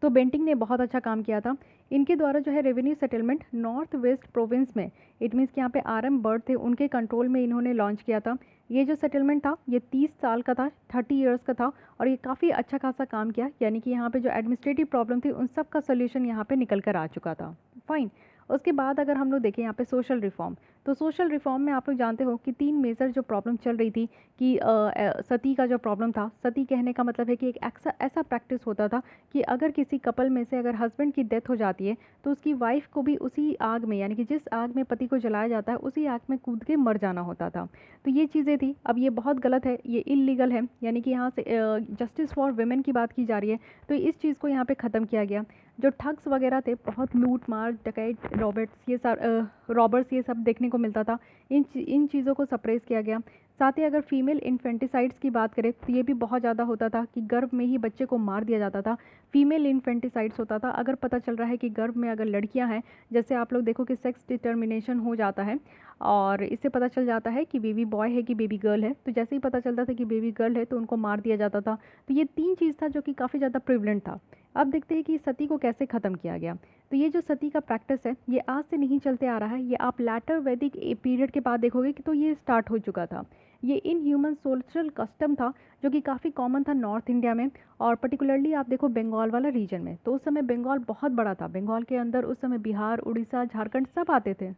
तो बेंटिंग ने बहुत अच्छा काम किया था। इनके द्वारा जो है revenue settlement north west province में, इट मीन्स कि यहाँ पे आरएम बर्ड थे उनके कंट्रोल में इन्होंने लॉन्च किया था। ये जो सेटलमेंट था ये 30 साल का था, 30 इयर्स का था, और ये काफ़ी अच्छा खासा काम किया, यानी कि यहाँ पे जो एडमिनिस्ट्रेटिव प्रॉब्लम थी उन सब का सोल्यूशन यहाँ पे निकल कर आ चुका था। फाइन, उसके बाद अगर हम लोग देखें यहाँ पे सोशल रिफॉर्म, तो सोशल रिफॉर्म में आप लोग जानते हो कि 3 मेजर जो प्रॉब्लम चल रही थी कि सती का जो प्रॉब्लम था, सती कहने का मतलब है कि एक ऐसा प्रैक्टिस होता था कि अगर किसी कपल में से अगर हस्बैंड की डेथ हो जाती है तो उसकी वाइफ को भी उसी आग में, यानी कि जिस आग में पति को जलाया जाता है उसी आग में कूद के मर जाना होता था। तो ये चीज़ें थी, अब ये बहुत गलत है, ये इलीगल है, यानी कि यहाँ से जस्टिस फॉर वुमेन की बात की जा रही है, तो इस चीज़ को यहाँ पे ख़त्म किया गया। जो ठग्स वगैरह थे, बहुत लूट मार डकैत रॉबर्स ये सब देखने को मिलता था, इन चीज़ों को सप्रेस किया गया। साथ ही अगर फीमेल इन्फेंटिसाइड्स की बात करें तो ये भी बहुत ज़्यादा होता था कि गर्भ में ही बच्चे को मार दिया जाता था, फीमेल इन्फेंटिसाइड्स होता था। अगर पता चल रहा है कि गर्भ में अगर लड़कियां हैं, जैसे आप लोग देखो कि सेक्स डिटर्मिनेशन हो जाता है और इससे पता चल जाता है कि बेबी बॉय है कि बेबी गर्ल है, तो जैसे ही पता चलता था कि बेबी गर्ल है तो उनको मार दिया जाता था। तो ये 3 चीज़ था जो कि काफ़ी ज़्यादा प्रिवलेंट था। अब देखते हैं कि सती को कैसे ख़त्म किया गया। तो ये जो सती का प्रैक्टिस है ये आज से नहीं चलते आ रहा है, ये आप लैटर वैदिक पीरियड के बाद देखोगे कि तो ये स्टार्ट हो चुका था। ये इन ह्यूमन सोशल कस्टम था जो कि काफ़ी कॉमन था नॉर्थ इंडिया में, और पर्टिकुलरली आप देखो बंगाल वाला रीजन में। तो उस समय बंगाल बहुत बड़ा था, बंगाल के अंदर उस समय बिहार, उड़ीसा, झारखंड सब आते थे।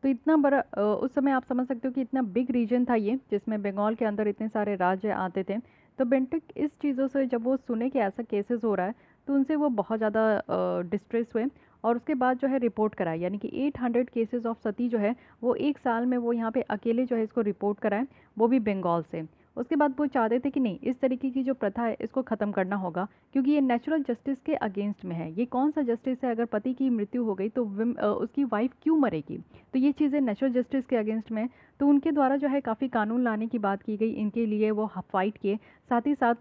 तो इतना बड़ा उस समय आप समझ सकते हो कि इतना बिग रीजन था ये, जिसमें बंगाल के अंदर इतने सारे राज्य आते थे। तो बेंटिक इस चीज़ों से जब वो सुने कि ऐसा केसेस हो रहा है तो उनसे वो बहुत ज़्यादा डिस्ट्रेस हुए, और उसके बाद जो है रिपोर्ट कराए, यानी कि 800 केसेस ऑफ सती जो है वो एक साल में वो यहाँ पे अकेले जो है इसको रिपोर्ट कराएं, वो भी बंगाल से। उसके बाद वो चाहते थे कि नहीं, इस तरीके की जो प्रथा है इसको ख़त्म करना होगा, क्योंकि ये नेचुरल जस्टिस के अगेंस्ट में है। ये कौन सा जस्टिस है, अगर पति की मृत्यु हो गई तो उसकी वाइफ क्यों मरेगी, तो ये चीज़ें नेचुरल जस्टिस के अगेंस्ट में है। तो उनके द्वारा जो है काफ़ी कानून लाने की बात की गई, इनके लिए वो फाइट किए। साथ ही साथ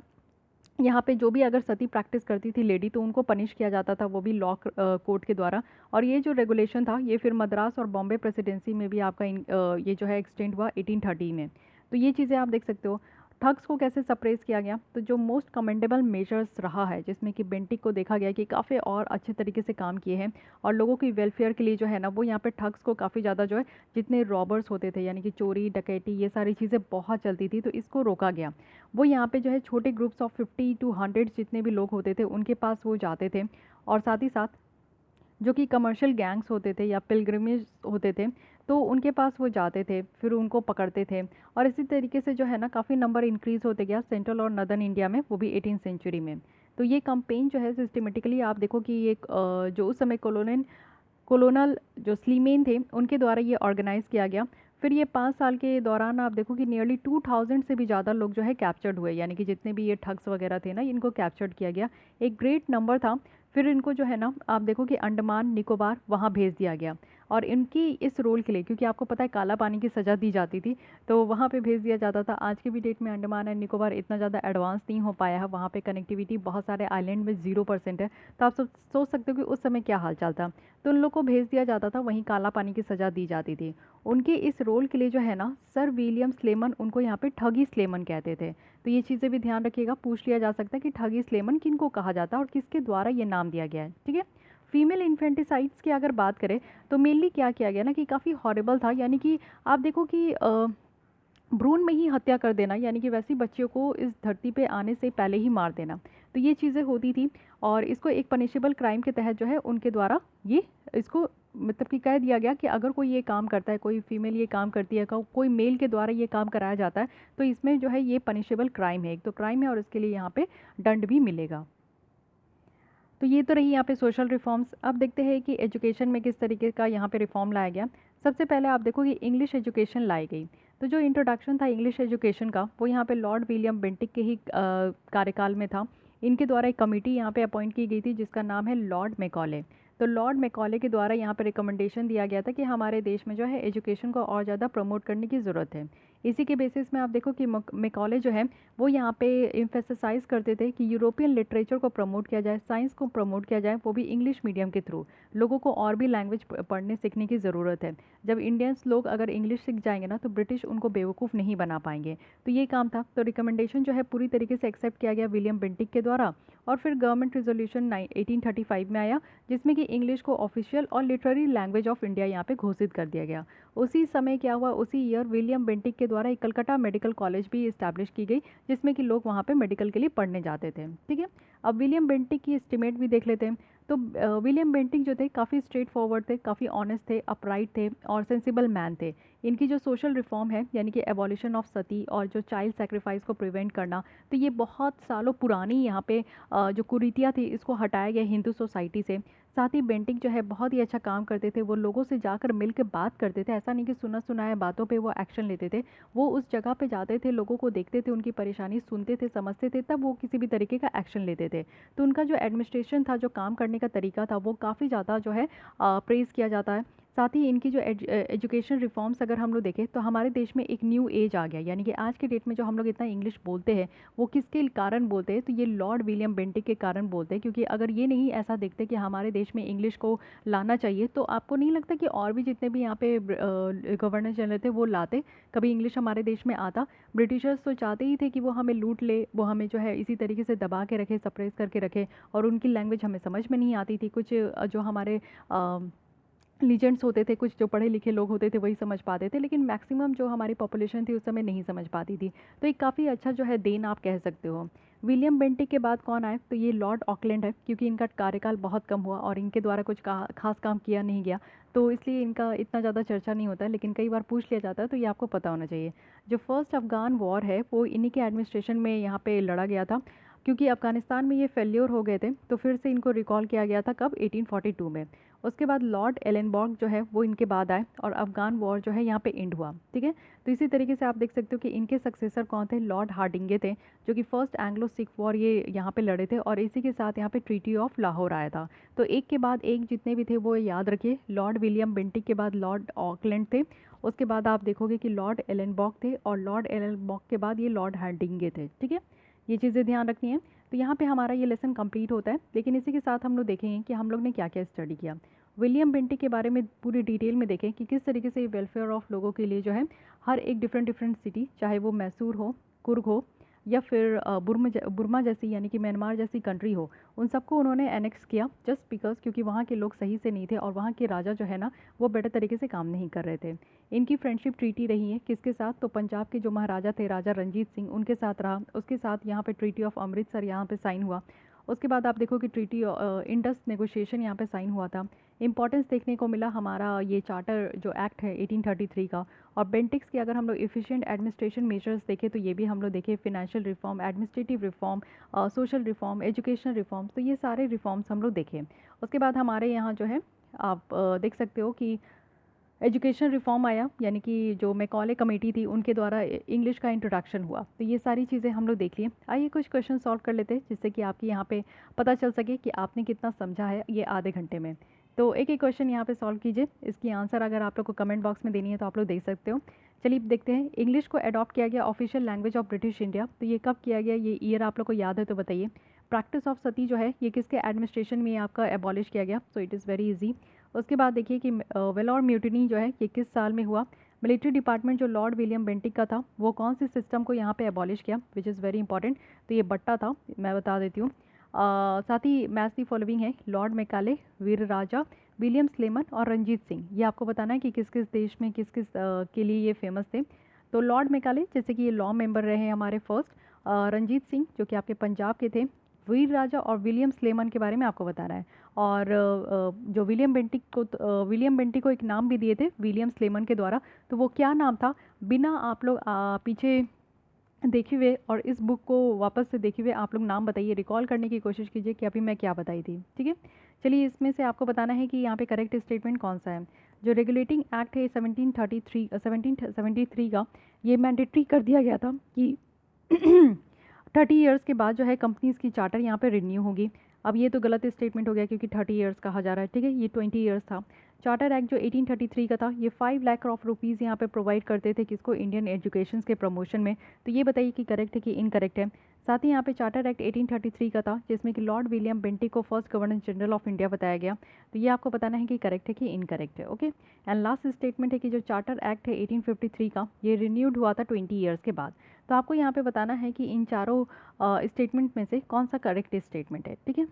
यहाँ पे जो भी अगर सती प्रैक्टिस करती थी लेडी तो उनको पनिश किया जाता था, वो भी लॉ कोर्ट के द्वारा। और ये जो रेगुलेशन था ये फिर मद्रास और बॉम्बे प्रेसिडेंसी में भी आपका ये जो है एक्सटेंड हुआ 1830 में। तो ये चीज़ें आप देख सकते हो। ठग्स को कैसे सप्रेस किया गया, तो जो मोस्ट कमेंडेबल मेजर्स रहा है जिसमें कि बेंटिक को देखा गया कि काफ़ी और अच्छे तरीके से काम किए हैं, और लोगों की वेलफेयर के लिए जो है ना वो यहाँ पे ठग्स को काफ़ी ज़्यादा जो है, जितने रॉबर्स होते थे यानी कि चोरी डकैती ये सारी चीज़ें बहुत चलती थी, तो इसको रोका गया। वो यहाँ पे जो है छोटे ग्रुप्स ऑफ 50 to 100 जितने भी लोग होते थे उनके पास वो जाते थे, और साथ ही साथ जो कि कमर्शियल गैंग्स होते थे या पिलग्रिमेज होते थे, तो उनके पास वो जाते थे, फिर उनको पकड़ते थे। और इसी तरीके से जो है ना काफ़ी नंबर इंक्रीज़ होते गया सेंट्रल और नदर्न इंडिया में, वो भी 18th सेंचुरी में। तो ये कैंपेन जो है सिस्टमेटिकली आप देखो कि एक जो उस समय कोलोनल जो स्लीमेन थे उनके द्वारा ये ऑर्गेनाइज़ किया गया। फिर ये 5 साल के दौरान आप देखो कि नियरली 2000 से भी ज़्यादा लोग जो है कैप्चर्ड हुए, यानी कि जितने भी ये ठग्स वगैरह थे ना, इनको कैप्चर्ड किया गया। एक ग्रेट नंबर था। फिर इनको जो है ना आप देखो कि अंडमान निकोबार वहाँ भेज दिया गया। और इनकी इस रोल के लिए, क्योंकि आपको पता है काला पानी की सज़ा दी जाती थी, तो वहाँ पे भेज दिया जाता था। आज की भी डेट में अंडमान एंड निकोबार इतना ज़्यादा एडवांस नहीं हो पाया है, वहाँ पे कनेक्टिविटी बहुत सारे आइलैंड में 0% है। तो आप सोच सकते हो कि उस समय क्या हाल चाल था। तो उन लोग को भेज दिया जाता था, वहीं काला पानी की सज़ा दी जाती थी। उनके इस रोल के लिए जो है ना सर विलियम स्लेमन, उनको यहाँ पे ठगी स्लेमन कहते थे। तो ये चीज़ें भी ध्यान रखिएगा, पूछ लिया जा सकता है कि ठगी स्लेमन किनको कहा जाता है और किसके द्वारा ये नाम दिया गया है। ठीक है। फीमेल इन्फेंटिसाइड्स की अगर बात करें तो मेनली क्या किया गया ना कि काफ़ी हॉरिबल था, यानी कि आप देखो कि भ्रूण में ही हत्या कर देना, यानी कि वैसी बच्चियों को इस धरती पे आने से पहले ही मार देना। तो ये चीज़ें होती थी और इसको एक पनिशेबल क्राइम के तहत जो है उनके द्वारा ये इसको मतलब कि कह दिया गया कि अगर कोई ये काम करता है, कोई फीमेल ये काम करती है, कोई मेल के द्वारा ये काम कराया जाता है, तो इसमें जो है ये पनिशेबल क्राइम है, एक तो क्राइम है और इसके लिए यहाँ पे दंड भी मिलेगा। तो ये तो रही यहाँ पे सोशल रिफॉर्म्स। अब देखते हैं कि एजुकेशन में किस तरीके का यहाँ पे रिफॉर्म लाया गया। सबसे पहले आप देखो कि इंग्लिश एजुकेशन लाई गई। तो जो इंट्रोडक्शन था इंग्लिश एजुकेशन का, वो यहाँ पे लॉर्ड विलियम बेंटिक के ही कार्यकाल में था। इनके द्वारा एक कमेटी यहाँ पे अपॉइंट की गई थी जिसका नाम है लॉर्ड मैकॉले। तो लॉर्ड मैकॉले के द्वारा यहाँ पे रिकमेंडेशन दिया गया था कि हमारे देश में जो है एजुकेशन को और ज़्यादा प्रमोट करने की ज़रूरत है। इसी के बेसिस में आप देखो कि मैकॉले जो है वो यहाँ पे एम्फेसाइज करते थे कि यूरोपियन लिटरेचर को प्रमोट किया जाए, साइंस को प्रमोट किया जाए, वो भी इंग्लिश मीडियम के थ्रू। लोगों को और भी लैंग्वेज पढ़ने सीखने की ज़रूरत है। जब इंडियंस लोग अगर इंग्लिश सीख जाएंगे ना तो ब्रिटिश उनको बेवकूफ़ नहीं बना पाएंगे। तो ये काम था। तो रिकमेंडेशन जो है पूरी तरीके से एक्सेप्ट किया गया विलियम बेंटिक के द्वारा। और फिर गवर्नमेंट रेजोल्यूशन 1835 में आया जिसमें कि इंग्लिश को ऑफिशियल और लिटरेरी लैंग्वेज ऑफ इंडिया यहाँ पे घोषित कर दिया गया। उसी समय क्या हुआ, उसी ईयर विलियम बेंटिक के द्वारा एक कलकत्ता मेडिकल कॉलेज भी इस्टेब्लिश की गई जिसमें कि लोग वहाँ पे मेडिकल के लिए पढ़ने जाते थे। ठीक है। अब विलियम बेंटिक की एस्टिमेट भी देख लेते हैं। तो विलियम बेंटिक जो थे काफ़ी स्ट्रेट फॉरवर्ड थे, काफ़ी ऑनेस्ट थे, अपराइट थे और सेंसिबल मैन थे। इनकी जो सोशल रिफॉर्म है यानी कि एबॉलिशन ऑफ सती और जो चाइल्ड सेक्रीफाइस को प्रिवेंट करना, तो ये बहुत सालों पुरानी यहाँ पे जो कुरीतियाँ थी इसको हटाया गया हिंदू सोसाइटी से। साथ ही बेंटिक जो है बहुत ही अच्छा काम करते थे, वो लोगों से जाकर मिल के बात करते थे। ऐसा नहीं कि सुना सुनाए बातों पे वो एक्शन लेते थे, वो उस जगह पे जाते थे, लोगों को देखते थे, उनकी परेशानी सुनते थे, समझते थे, तब वो किसी भी तरीके का एक्शन लेते थे। तो उनका जो एडमिनिस्ट्रेशन था, जो काम करने का तरीका था, वो काफ़ी ज़्यादा जो है प्रेज़ किया जाता है। साथ ही इनकी जो एजुकेशन रिफॉर्म्स अगर हम लोग देखें तो हमारे देश में एक न्यू एज आ गया, यानी कि आज के डेट में जो हम लोग इतना इंग्लिश बोलते हैं वो किसके कारण बोलते हैं, तो ये लॉर्ड विलियम बेंटिक के कारण बोलते हैं। क्योंकि अगर ये नहीं ऐसा देखते कि हमारे देश में इंग्लिश को लाना चाहिए, तो आपको नहीं लगता कि और भी जितने भी यहाँ पे गवर्नर चल रहे थे वो लाते, कभी इंग्लिश हमारे देश में आता। ब्रिटिशर्स तो चाहते ही थे कि वो हमें लूट ले, वो हमें जो है इसी तरीके से दबा के रखे, सप्रेस करके रखे, और उनकी लैंग्वेज हमें समझ में नहीं आती थी। कुछ जो हमारे लीजेंड्स होते थे, कुछ जो पढ़े लिखे लोग होते थे वही समझ पाते थे, लेकिन मैक्सिमम जो हमारी पॉपुलेशन थी उस समय नहीं समझ पाती थी। तो एक काफ़ी अच्छा जो है देन आप कह सकते हो। विलियम बेंटिक के बाद कौन आए, तो ये लॉर्ड ऑकलैंड है, क्योंकि इनका कार्यकाल बहुत कम हुआ और इनके द्वारा कुछ खास काम किया नहीं गया, तो इसलिए इनका इतना ज़्यादा चर्चा नहीं होता है, लेकिन कई बार पूछ लिया जाता है तो ये आपको पता होना चाहिए। जो फर्स्ट अफ़गान वॉर है वो इन्हीं के एडमिनिस्ट्रेशन में यहाँ पे लड़ा गया था। क्योंकि अफ़गानिस्तान में ये फेल्योर हो गए थे तो फिर से इनको रिकॉल किया गया था, कब, 1842 में। उसके बाद लॉर्ड एलेनबर्ग जो है वो इनके बाद आए और अफ़गान वॉर जो है यहाँ पे एंड हुआ। ठीक है। तो इसी तरीके से आप देख सकते हो कि इनके सक्सेसर कौन थे, लॉर्ड हार्डिंगे थे, जो कि फर्स्ट एंग्लो सिख वॉर ये यहाँ पे लड़े थे, और इसी के साथ यहाँ पे ट्रीटी ऑफ लाहौर आया था। तो एक के बाद एक जितने भी थे वो याद रखिए। लॉर्ड विलियम बेंटिक के बाद लॉर्ड ऑकलैंड थे, उसके बाद आप देखोगे कि लॉर्ड एलेनबर्ग थे, और लॉर्ड एलेनबर्ग के बाद ये लॉर्ड हार्डिंगे थे। ठीक है। ये चीज़ें ध्यान रखनी है। तो यहाँ पे हमारा ये लेसन कंप्लीट होता है, लेकिन इसी के साथ हम लोग देखेंगे कि हम लोग ने क्या क्या स्टडी किया। विलियम बेंटिक के बारे में पूरी डिटेल में देखें कि किस तरीके से वेलफेयर ऑफ लोगों के लिए जो है हर एक डिफरेंट डिफरेंट सिटी, चाहे वो मैसूर हो, कुर्ग हो, या फिर बुर्मा जैसी यानी कि म्यांमार जैसी कंट्री हो, उन सबको उन्होंने एनेक्स किया जस्ट बिकॉज क्योंकि वहाँ के लोग सही से नहीं थे और वहाँ के राजा जो है ना वो बेटर तरीके से काम नहीं कर रहे थे। इनकी फ्रेंडशिप ट्रीटी रही है किसके साथ, तो पंजाब के जो महाराजा थे राजा रंजीत सिंह उनके साथ रहा। उसके साथ यहाँ पे ट्रीटी ऑफ अमृतसर यहाँ पे साइन हुआ। उसके बाद आप देखो कि ट्रीटी इंडस नेगोशिएशन यहाँ पे साइन हुआ था। इंपॉर्टेंस देखने को मिला हमारा ये चार्टर जो एक्ट है 1833 का। और बेंटिक्स की अगर हम लोग एफिशिएंट एडमिनिस्ट्रेशन मेजर्स देखें तो ये भी हम लोग देखें, financial reform, administrative reform, social reform, educational reforms, तो ये सारे रिफॉर्म्स हम लोग देखें। उसके बाद हमारे यहाँ जो है आप देख सकते हो कि एजुकेशन रिफॉर्म आया, यानी कि जो मैकॉले कमेटी थी उनके द्वारा इंग्लिश का इंट्रोडक्शन हुआ। तो ये सारी चीज़ें हम लोग देख लिए। आइए कुछ क्वेश्चन सॉल्व कर लेते हैं जिससे कि आपकी यहाँ पे पता चल सके कि आपने कितना समझा है ये आधे घंटे में। तो एक एक क्वेश्चन यहाँ पे सॉल्व कीजिए। इसकी आंसर अगर आप लोग को कमेंट बॉक्स में देनी है तो आप लोग देख सकते हो। चलिए देखते हैं। इंग्लिश को अडॉप्ट किया गया official language of British India, तो ये कब किया गया, ये ईयर आप लोग को याद है तो बताइए। प्रैक्टिस ऑफ सती जो है ये किसके एडमिनिस्ट्रेशन में आपका एबॉलिश किया गया, so it is very easy. उसके बाद देखिए कि वेलोर म्यूटिनी जो है ये किस साल में हुआ। मिलिट्री डिपार्टमेंट जो लॉर्ड विलियम बेंटिक का था वो कौन से सिस्टम को यहाँ पे एबॉलिश किया, विच इज़ वेरी इंपॉर्टेंट, तो ये बट्टा था, मैं बता देती हूँ। साथ ही मैच दी फॉलोइंग है, लॉर्ड मैकाले, वीर राजा, विलियम स्लेमन और रंजीत सिंह। ये आपको बताना है कि किस किस देश में किस किस के लिए ये फेमस थे। तो लॉर्ड मैकाले जैसे कि ये लॉ मेंबर रहे हैं हमारे फर्स्ट, रंजीत सिंह जो कि आपके पंजाब के थे, वीर राजा और विलियम स्लेमन के बारे में आपको बताना है। और जो विलियम बेंटिक को एक नाम भी दिए थे विलियम स्लेमन के द्वारा, तो वो क्या नाम था, बिना आप लोग पीछे देखे हुए और इस बुक को वापस से देखे हुए आप लोग नाम बताइए, रिकॉल करने की कोशिश कीजिए कि अभी मैं क्या बताई थी, ठीक है। चलिए इसमें से आपको बताना है कि यहाँ पे करेक्ट स्टेटमेंट कौन सा है। जो रेगुलेटिंग एक्ट है 1773 का, ये मैंडेटरी कर दिया गया था कि 30 ईयर्स के बाद जो है कंपनीज़ की चार्टर यहाँ पे रिन्यू होगी। अब ये तो गलत स्टेटमेंट हो गया क्योंकि 30 ईयर्स कहा जा रहा है, ठीक है, ये 20 ईयर्स था। चार्टर एक्ट जो 1833 का था ये 5 लाख ऑफ रुपीज़ यहाँ पे प्रोवाइड करते थे किसको, इंडियन एजुकेशन के प्रमोशन में। तो ये बताइए कि करेक्ट है कि इनकरेक्ट है। साथ ही यहाँ पे चार्टर एक्ट 1833 का था जिसमें कि लॉर्ड विलियम बेंटिक को first governor general of India बताया गया। तो ये आपको बताना है कि करेक्ट है कि इनकरेक्ट है, ओके। एंड लास्ट स्टेटमेंट है कि जो चार्टर एक्ट है 1853 का ये रिन्यूड हुआ था 20 ईयर्स के बाद। तो आपको यहाँ पे बताना है कि इन चारों स्टेटमेंट में से कौन सा करेक्ट स्टेटमेंट है, ठीक है।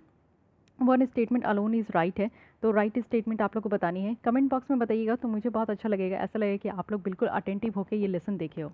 One statement alone is right है, तो राइट स्टेटमेंट आप लोग को बतानी है। कमेंट बॉक्स में बताइएगा तो मुझे बहुत अच्छा लगेगा, ऐसा लगेगा कि आप लोग बिल्कुल अटेंटिव होकर ये लेसन देखे हो।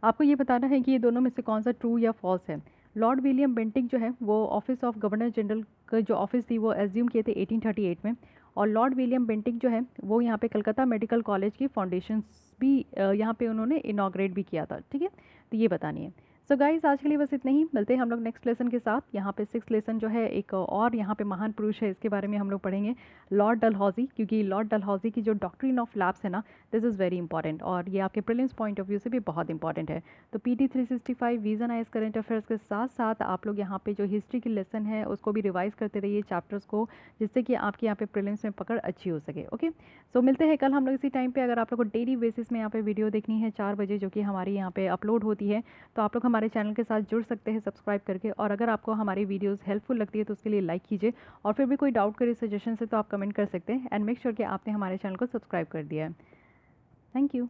आपको ये बताना है कि ये दोनों में से कौन सा ट्रू या फॉल्स है। लॉर्ड विलियम बेंटिक जो है वो ऑफिस ऑफ गवर्नर जनरल का जो ऑफिस थी वो एज्यूम किए थे 1838 में। और लॉर्ड विलियम बेंटिक जो है वो यहाँ पे कलकत्ता मेडिकल कॉलेज की फाउंडेशन भी यहाँ पे उन्होंने इनाग्रेट भी किया था, ठीक है। तो ये बतानी है। सो गाइस आज के लिए बस इतना ही, मिलते हैं हम लोग नेक्स्ट लेसन के साथ। यहाँ पे 6th लेसन जो है एक और यहाँ पे महान पुरुष है, इसके बारे में हम लोग पढ़ेंगे, लॉर्ड डलहौजी, क्योंकि लॉर्ड डलहौजी की जो डॉक्ट्रिन ऑफ लैब्स है ना, दिस इज़ वेरी इंपॉर्टेंट और ये आपके प्रीलिम्स पॉइंट ऑफ व्यू से भी बहुत इंपॉर्टेंट है। तो PT 365 vision eyes current affairs के साथ साथ आप लोग यहाँ पे जो हिस्ट्री की लेसन है उसको भी रिवाइज करते रहिए चैप्टर्स को, जिससे कि आपके यहाँ पे प्रीलिम्स में पकड़ अच्छी हो सके, ओके। सो मिलते हैं कल हम लोग इसी टाइम पे। अगर आप लोग को डेली बेसिस में यहाँ पे वीडियो देखनी है 4 बजे जो कि हमारी यहाँ पे अपलोड होती है, तो आप लोग हमारे चैनल के साथ जुड़ सकते हैं सब्सक्राइब करके। और अगर आपको हमारी वीडियोस हेल्पफुल लगती है तो उसके लिए लाइक कीजिए, और फिर भी कोई डाउट करे सजेशन है तो आप कमेंट कर सकते हैं। एंड मेक श्योर कि आपने हमारे चैनल को सब्सक्राइब कर दिया है। Thank you.